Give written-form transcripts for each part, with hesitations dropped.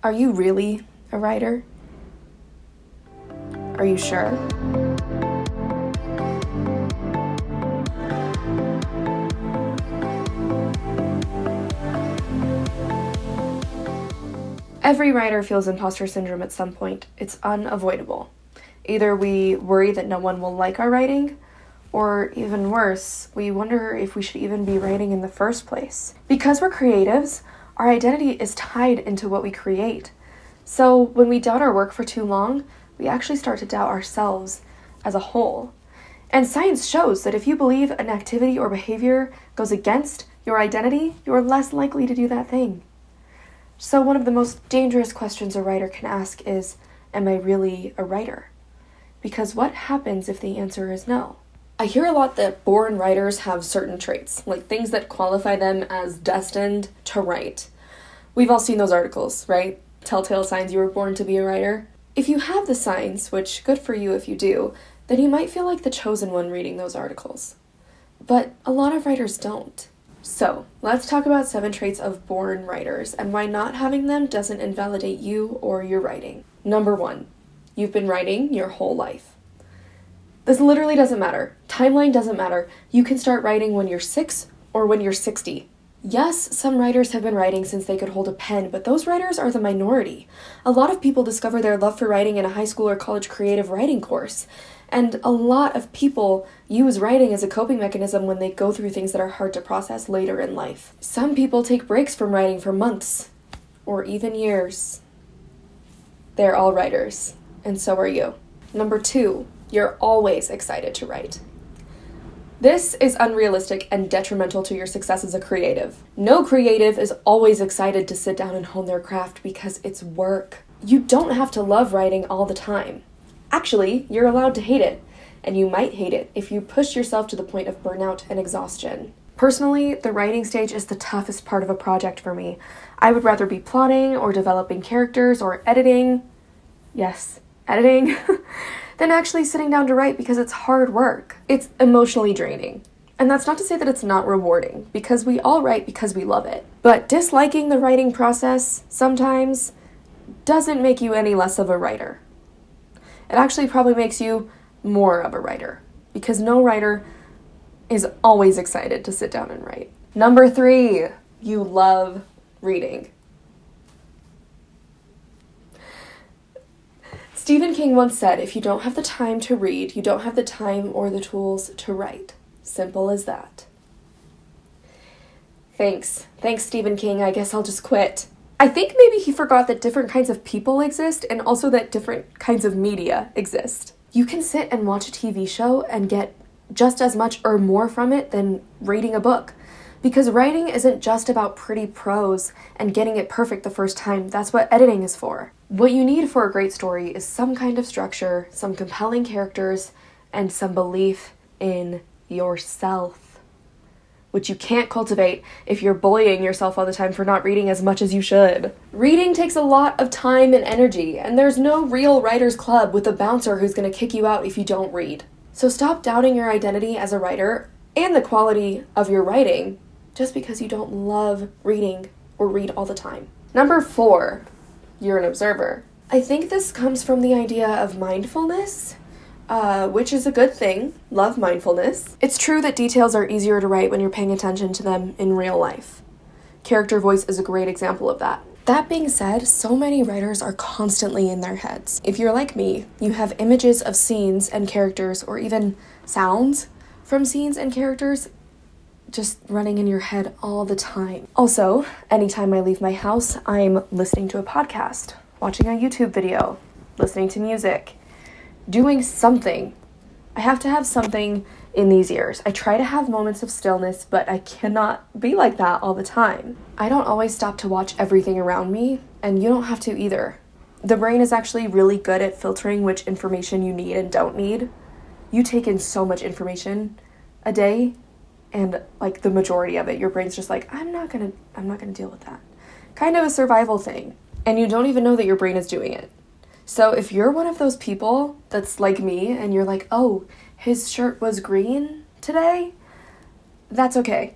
Are you really a writer? Are you sure? Every writer feels imposter syndrome at some point. It's unavoidable. Either we worry that no one will like our writing, or even worse, we wonder if we should even be writing in the first place. Because we're creatives, our identity is tied into what we create. So when we doubt our work for too long, we actually start to doubt ourselves as a whole. And science shows that if you believe an activity or behavior goes against your identity, you're less likely to do that thing. So one of the most dangerous questions a writer can ask is, am I really a writer? Because what happens if the answer is no? I hear a lot that born writers have certain traits, like things that qualify them as destined to write. We've all seen those articles, right? Telltale signs you were born to be a writer. If you have the signs, which good for you if you do, then you might feel like the chosen one reading those articles. But a lot of writers don't. So, let's talk about 7 traits of born writers and why not having them doesn't invalidate you or your writing. Number 1, you've been writing your whole life. This literally doesn't matter. Timeline doesn't matter. You can start writing when you're 6 or when you're 60. Yes, some writers have been writing since they could hold a pen, but those writers are the minority. A lot of people discover their love for writing in a high school or college creative writing course. And a lot of people use writing as a coping mechanism when they go through things that are hard to process later in life. Some people take breaks from writing for months, or even years. They're all writers, and so are you. Number 2, you're always excited to write. This is unrealistic and detrimental to your success as a creative. No creative is always excited to sit down and hone their craft because it's work. You don't have to love writing all the time. Actually, you're allowed to hate it, and you might hate it if you push yourself to the point of burnout and exhaustion. Personally, the writing stage is the toughest part of a project for me. I would rather be plotting or developing characters or editing, yes, editing, than actually sitting down to write because it's hard work. It's emotionally draining. And that's not to say that it's not rewarding, because we all write because we love it. But disliking the writing process sometimes doesn't make you any less of a writer. It actually probably makes you more of a writer, because no writer is always excited to sit down and write. Number 3, you love reading. Stephen King once said, if you don't have the time to read, you don't have the time or the tools to write. Simple as that. Thanks, Stephen King. I guess I'll just quit. I think maybe he forgot that different kinds of people exist and also that different kinds of media exist. You can sit and watch a TV show and get just as much or more from it than reading a book. Because writing isn't just about pretty prose and getting it perfect the first time. That's what editing is for. What you need for a great story is some kind of structure, some compelling characters, and some belief in yourself, which you can't cultivate if you're bullying yourself all the time for not reading as much as you should. Reading takes a lot of time and energy, and there's no real writer's club with a bouncer who's going to kick you out if you don't read. So stop doubting your identity as a writer and the quality of your writing just because you don't love reading or read all the time. Number 4, you're an observer. I think this comes from the idea of mindfulness, which is a good thing. Love mindfulness. It's true that details are easier to write when you're paying attention to them in real life. Character voice is a great example of that. That being said, so many writers are constantly in their heads. If you're like me, you have images of scenes and characters, or even sounds from scenes and characters just running in your head all the time. Also, anytime I leave my house, I'm listening to a podcast, watching a YouTube video, listening to music, doing something. I have to have something in these ears. I try to have moments of stillness, but I cannot be like that all the time. I don't always stop to watch everything around me, and you don't have to either. The brain is actually really good at filtering which information you need and don't need. You take in so much information a day, and like the majority of it, your brain's just like, I'm not gonna deal with that. Kind of a survival thing. And you don't even know that your brain is doing it. So if you're one of those people that's like me and you're like, oh, his shirt was green today, that's okay.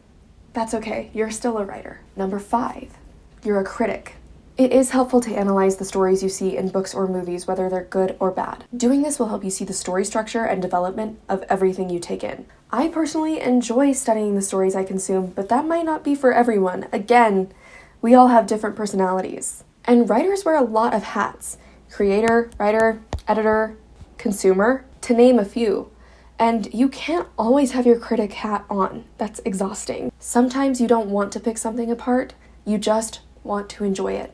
That's okay. You're still a writer. Number 5, you're a critic. It is helpful to analyze the stories you see in books or movies, whether they're good or bad. Doing this will help you see the story structure and development of everything you take in. I personally enjoy studying the stories I consume, but that might not be for everyone. Again, we all have different personalities. And writers wear a lot of hats: creator, writer, editor, consumer, to name a few. And you can't always have your critic hat on. That's exhausting. Sometimes you don't want to pick something apart, you just want to enjoy it.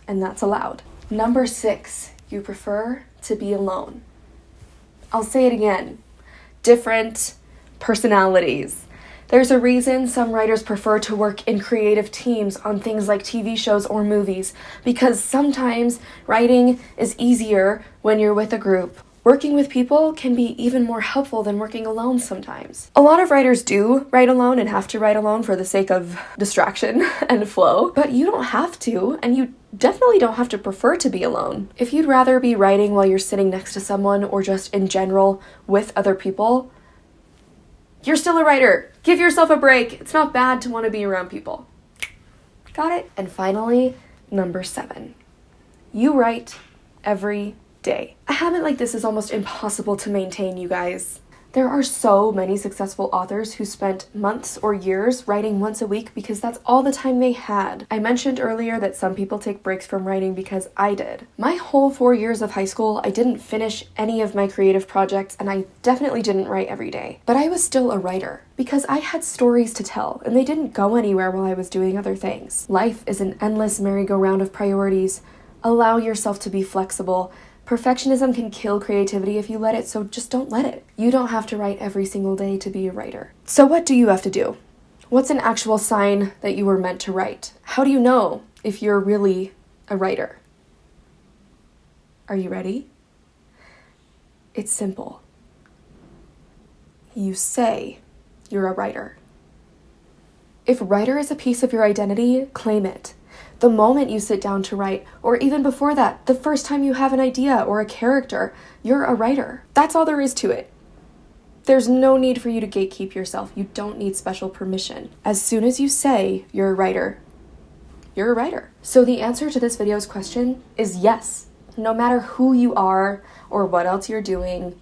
And that's allowed. Number 6, you prefer to be alone. I'll say it again. Different personalities. There's a reason some writers prefer to work in creative teams on things like TV shows or movies, because sometimes writing is easier when you're with a group. Working with people can be even more helpful than working alone sometimes. A lot of writers do write alone and have to write alone for the sake of distraction and flow, but you don't have to, and you definitely don't have to prefer to be alone. If you'd rather be writing while you're sitting next to someone or just in general with other people, you're still a writer. Give yourself a break. It's not bad to want to be around people. Got it? And finally, number 7, you write every day. A habit like this is almost impossible to maintain, you guys. There are so many successful authors who spent months or years writing once a week because that's all the time they had. I mentioned earlier that some people take breaks from writing because I did. My whole 4 years of high school, I didn't finish any of my creative projects, and I definitely didn't write every day. But I was still a writer because I had stories to tell, and they didn't go anywhere while I was doing other things. Life is an endless merry-go-round of priorities. Allow yourself to be flexible. Perfectionism can kill creativity if you let it, so just don't let it. You don't have to write every single day to be a writer. So what do you have to do? What's an actual sign that you were meant to write? How do you know if you're really a writer? Are you ready? It's simple. You say you're a writer. If writer is a piece of your identity, claim it. The moment you sit down to write, or even before that, the first time you have an idea or a character, you're a writer. That's all there is to it. There's no need for you to gatekeep yourself. You don't need special permission. As soon as you say you're a writer, you're a writer. So the answer to this video's question is yes. No matter who you are or what else you're doing,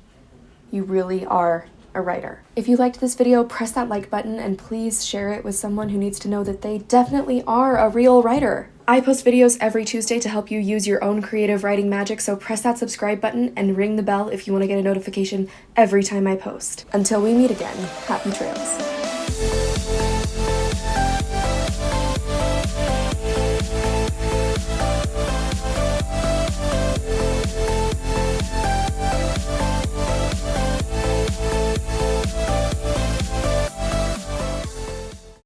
you really are a writer. If you liked this video, press that like button and please share it with someone who needs to know that they definitely are a real writer. I post videos every Tuesday to help you use your own creative writing magic, so press that subscribe button and ring the bell if you want to get a notification every time I post. Until we meet again, happy trails.